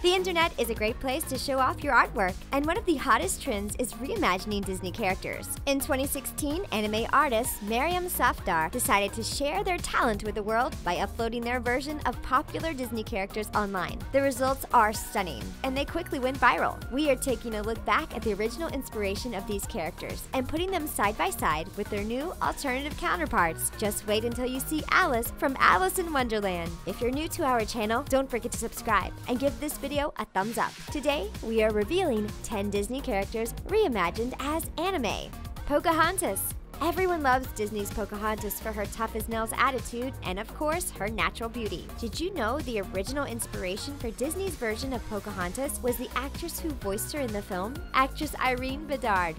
The internet is a great place to show off your artwork, and one of the hottest trends is reimagining Disney characters. In 2016, anime artist Maryam Safdar decided to share their talent with the world by uploading their version of popular Disney characters online. The results are stunning, and they quickly went viral. We are taking a look back at the original inspiration of these characters and putting them side by side with their new alternative counterparts. Just wait until you see Alice from Alice in Wonderland. If you're new to our channel, don't forget to subscribe and give this video a thumbs up. Today, we are revealing 10 Disney characters reimagined as anime. Pocahontas. Everyone loves Disney's Pocahontas for her tough-as-nails attitude and, of course, her natural beauty. Did you know the original inspiration for Disney's version of Pocahontas was the actress who voiced her in the film? Actress Ariel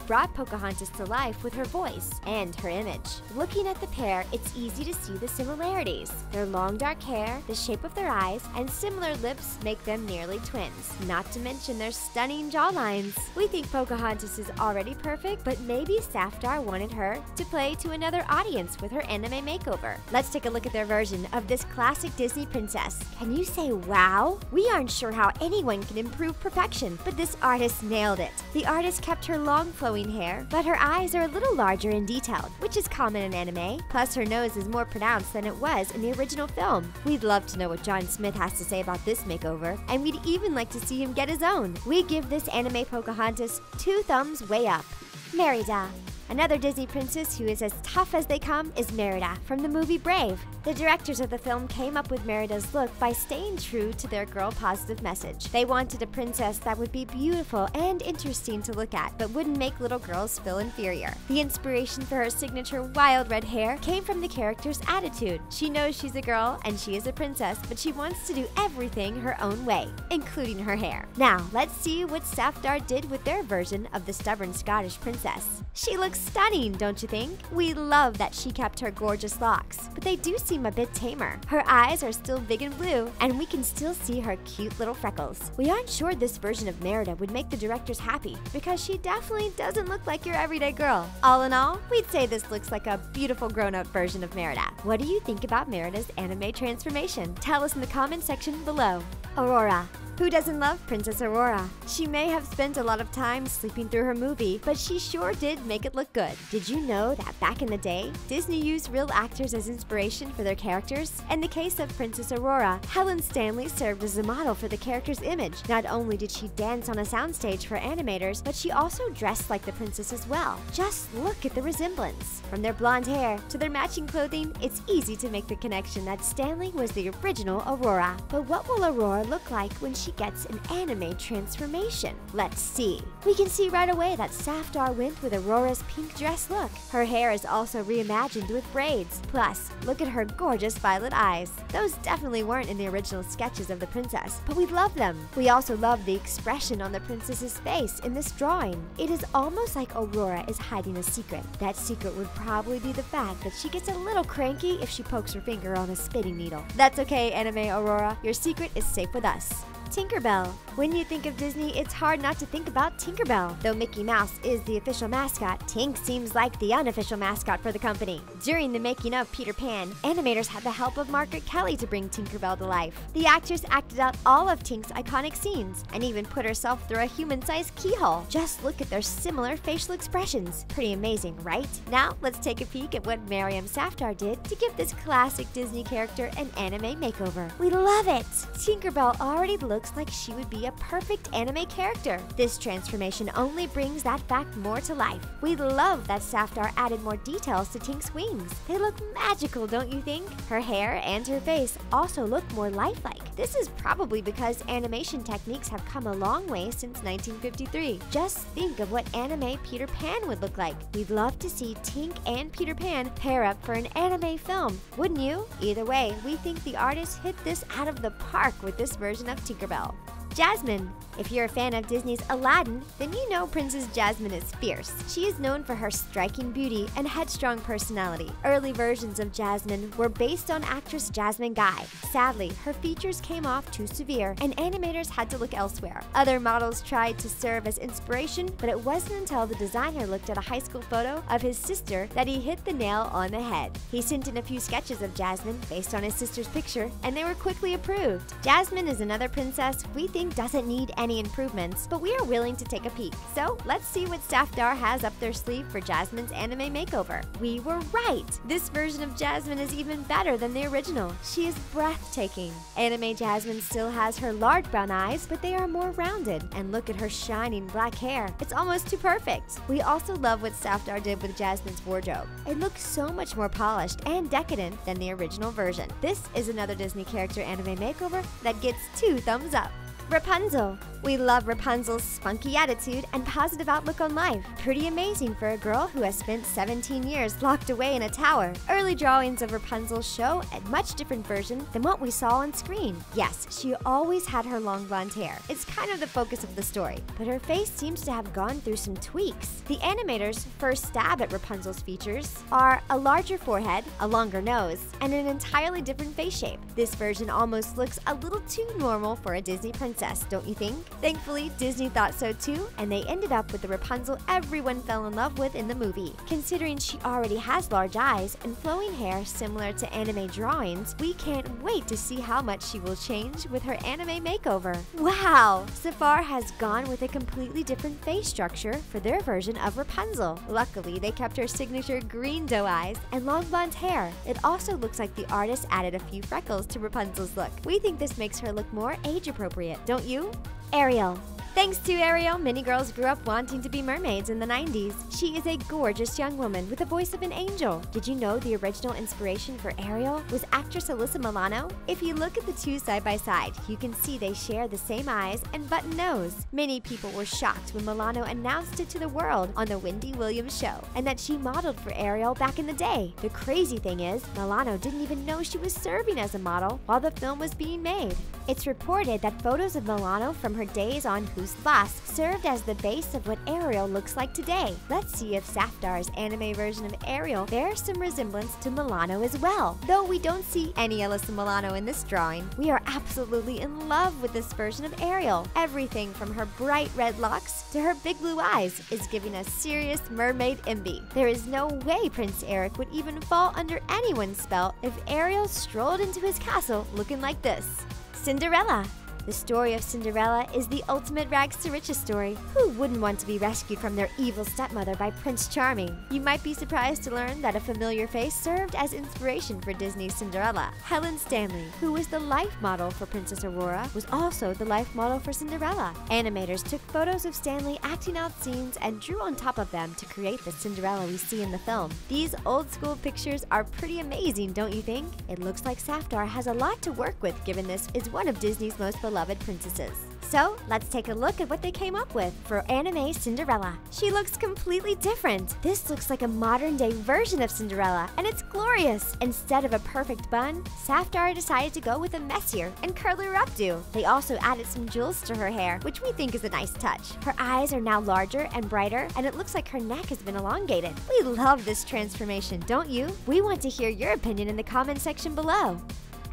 brought Pocahontas to life with her voice and her image. Looking at the pair, it's easy to see the similarities. Their long dark hair, the shape of their eyes, and similar lips make them nearly twins, not to mention their stunning jawlines. We think Pocahontas is already perfect, but maybe Safdar wanted her to play to another audience with her anime makeover. Let's take a look at their version of this classic Disney princess. Can you say wow? We aren't sure how anyone can improve perfection, but this artist nailed it. The artist kept her long flowing hair, but her eyes are a little larger and detailed, which is common in anime. Plus, her nose is more pronounced than it was in the original film. We'd love to know what John Smith has to say about this makeover, and we'd even like to see him get his own. We give this anime Pocahontas 2 thumbs way up. Merida. Another Disney princess who is as tough as they come is Merida from the movie Brave. The directors of the film came up with Merida's look by staying true to their girl-positive message. They wanted a princess that would be beautiful and interesting to look at, but wouldn't make little girls feel inferior. The inspiration for her signature wild red hair came from the character's attitude. She knows she's a girl and she is a princess, but she wants to do everything her own way, including her hair. Now, let's see what Safdar did with their version of the stubborn Scottish princess. She looks stunning, don't you think? We love that she kept her gorgeous locks, but they do seem a bit tamer. Her eyes are still big and blue, and we can still see her cute little freckles. We aren't sure this version of Merida would make the directors happy, because she definitely doesn't look like your everyday girl. All in all, we'd say this looks like a beautiful grown-up version of Merida. What do you think about Merida's anime transformation? Tell us in the comment section below. Aurora. Who doesn't love Princess Aurora? She may have spent a lot of time sleeping through her movie, but she sure did make it look good. Did you know that back in the day, Disney used real actors as inspiration for their characters? In the case of Princess Aurora, Helen Stanley served as a model for the character's image. Not only did she dance on a soundstage for animators, but she also dressed like the princess as well. Just look at the resemblance. From their blonde hair to their matching clothing, it's easy to make the connection that Stanley was the original Aurora. But what will Aurora look like when she gets an anime transformation? Let's see. We can see right away that Safdar went with Aurora's pink dress look. Her hair is also reimagined with braids. Plus, look at her gorgeous violet eyes. Those definitely weren't in the original sketches of the princess, but we love them. We also love the expression on the princess's face in this drawing. It is almost like Aurora is hiding a secret. That secret would probably be the fact that she gets a little cranky if she pokes her finger on a spinning needle. That's okay, anime Aurora. Your secret is safe with us. Tinkerbell. When you think of Disney, it's hard not to think about Tinkerbell. Though Mickey Mouse is the official mascot, Tink seems like the unofficial mascot for the company. During the making of Peter Pan, animators had the help of Margaret Kelly to bring Tinkerbell to life. The actress acted out all of Tink's iconic scenes and even put herself through a human-sized keyhole. Just look at their similar facial expressions. Pretty amazing, right? Now, let's take a peek at what Maryam Safdar did to give this classic Disney character an anime makeover. We love it! Tinkerbell already looks like she would be a perfect anime character. This transformation only brings that fact more to life. We love that Safdar added more details to Tink's wings. They look magical, don't you think? Her hair and her face also look more lifelike. This is probably because animation techniques have come a long way since 1953. Just think of what anime Peter Pan would look like. We'd love to see Tink and Peter Pan pair up for an anime film, wouldn't you? Either way, we think the artist hit this out of the park with this version of Tinkerbell. Jasmine. If you're a fan of Disney's Aladdin, then you know Princess Jasmine is fierce. She is known for her striking beauty and headstrong personality. Early versions of Jasmine were based on actress Jasmine Guy. Sadly, her features came off too severe, and animators had to look elsewhere. Other models tried to serve as inspiration, but it wasn't until the designer looked at a high school photo of his sister that he hit the nail on the head. He sent in a few sketches of Jasmine based on his sister's picture, and they were quickly approved. Jasmine is another princess we think doesn't need any improvements, but we are willing to take a peek. So let's see what Safdar has up their sleeve for Jasmine's anime makeover. We were right! This version of Jasmine is even better than the original. She is breathtaking. Anime Jasmine still has her large brown eyes, but they are more rounded. And look at her shining black hair. It's almost too perfect. We also love what Safdar did with Jasmine's wardrobe. It looks so much more polished and decadent than the original version. This is another Disney character anime makeover that gets 2 thumbs up. Rapunzel. We love Rapunzel's spunky attitude and positive outlook on life. Pretty amazing for a girl who has spent 17 years locked away in a tower. Early drawings of Rapunzel show a much different version than what we saw on screen. Yes, she always had her long blonde hair. It's kind of the focus of the story, but her face seems to have gone through some tweaks. The animators' first stab at Rapunzel's features are a larger forehead, a longer nose, and an entirely different face shape. This version almost looks a little too normal for a Disney princess, don't you think? Thankfully, Disney thought so too, and they ended up with the Rapunzel everyone fell in love with in the movie. Considering she already has large eyes and flowing hair similar to anime drawings, we can't wait to see how much she will change with her anime makeover. Wow! Safdar has gone with a completely different face structure for their version of Rapunzel. Luckily, they kept her signature green doe eyes and long blonde hair. It also looks like the artist added a few freckles to Rapunzel's look. We think this makes her look more age-appropriate, don't you? Ariel. Thanks to Ariel, many girls grew up wanting to be mermaids in the 90s. She is a gorgeous young woman with the voice of an angel. Did you know the original inspiration for Ariel was actress Alyssa Milano? If you look at the two side by side, you can see they share the same eyes and button nose. Many people were shocked when Milano announced it to the world on the Wendy Williams show, and that she modeled for Ariel back in the day. The crazy thing is, Milano didn't even know she was serving as a model while the film was being made. It's reported that photos of Milano from her days on Who's the Boss served as the base of what Ariel looks like today. Let's see if Safdar's anime version of Ariel bears some resemblance to Milano as well. Though we don't see any Alyssa Milano in this drawing, we are absolutely in love with this version of Ariel. Everything from her bright red locks to her big blue eyes is giving us serious mermaid envy. There is no way Prince Eric would even fall under anyone's spell if Ariel strolled into his castle looking like this. Cinderella. The story of Cinderella is the ultimate rags to riches story. Who wouldn't want to be rescued from their evil stepmother by Prince Charming? You might be surprised to learn that a familiar face served as inspiration for Disney's Cinderella. Helen Stanley, who was the life model for Princess Aurora, was also the life model for Cinderella. Animators took photos of Stanley acting out scenes and drew on top of them to create the Cinderella we see in the film. These old school pictures are pretty amazing, don't you think? It looks like Safdar has a lot to work with given this is one of Disney's most beloved princesses. So, let's take a look at what they came up with for anime Cinderella. She looks completely different. This looks like a modern-day version of Cinderella, and it's glorious. Instead of a perfect bun, Safdar decided to go with a messier and curlier updo. They also added some jewels to her hair, which we think is a nice touch. Her eyes are now larger and brighter, and it looks like her neck has been elongated. We love this transformation, don't you? We want to hear your opinion in the comment section below.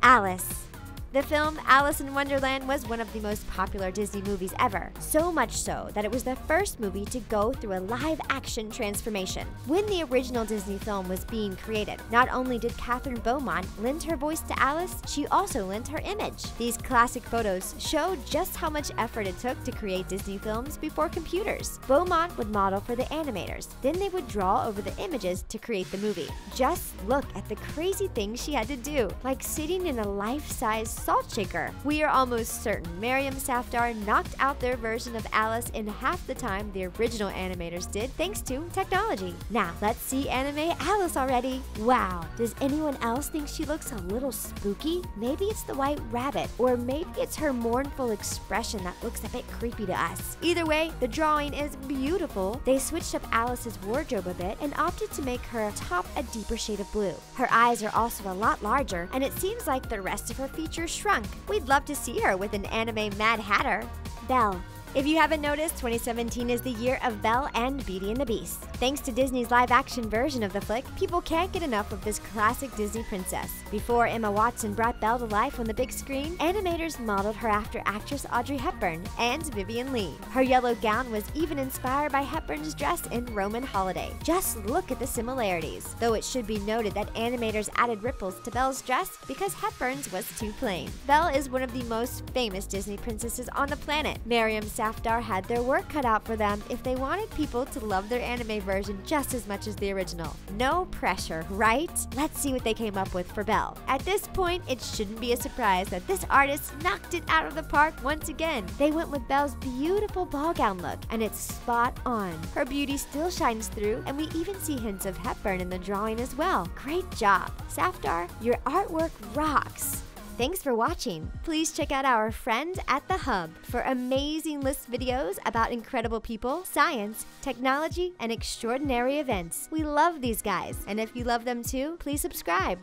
Alice. The film Alice in Wonderland was one of the most popular Disney movies ever, so much so that it was the first movie to go through a live-action transformation. When the original Disney film was being created, not only did Catherine Beaumont lend her voice to Alice, she also lent her image. These classic photos show just how much effort it took to create Disney films before computers. Beaumont would model for the animators, then they would draw over the images to create the movie. Just look at the crazy things she had to do, like sitting in a life-size salt shaker. We are almost certain Maryam Safdar knocked out their version of Alice in half the time the original animators did thanks to technology. Now, let's see anime Alice already. Wow, does anyone else think she looks a little spooky? Maybe it's the white rabbit, or maybe it's her mournful expression that looks a bit creepy to us. Either way, the drawing is beautiful. They switched up Alice's wardrobe a bit and opted to make her top a deeper shade of blue. Her eyes are also a lot larger, and it seems like the rest of her features shrunk. We'd love to see her with an anime Mad Hatter. Belle. If you haven't noticed, 2017 is the year of Belle and Beauty and the Beast. Thanks to Disney's live-action version of the flick, people can't get enough of this classic Disney princess. Before Emma Watson brought Belle to life on the big screen, animators modeled her after actress Audrey Hepburn and Vivien Leigh. Her yellow gown was even inspired by Hepburn's dress in Roman Holiday. Just look at the similarities. Though it should be noted that animators added ripples to Belle's dress because Hepburn's was too plain. Belle is one of the most famous Disney princesses on the planet. Maryam Safdar had their work cut out for them if they wanted people to love their anime version just as much as the original. No pressure, right? Let's see what they came up with for Belle. At this point, it shouldn't be a surprise that this artist knocked it out of the park once again. They went with Belle's beautiful ball gown look, and it's spot on. Her beauty still shines through, and we even see hints of Hepburn in the drawing as well. Great job! Safdar, your artwork rocks! Thanks for watching. Please check out our friends at The Hub for amazing list videos about incredible people, science, technology, and extraordinary events. We love these guys, and if you love them too, please subscribe.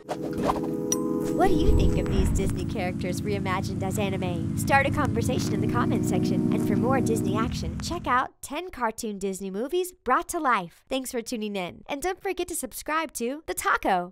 What do you think of these Disney characters reimagined as anime? Start a conversation in the comments section. And for more Disney action, check out 10 cartoon Disney movies brought to life. Thanks for tuning in. And don't forget to subscribe to The Taco.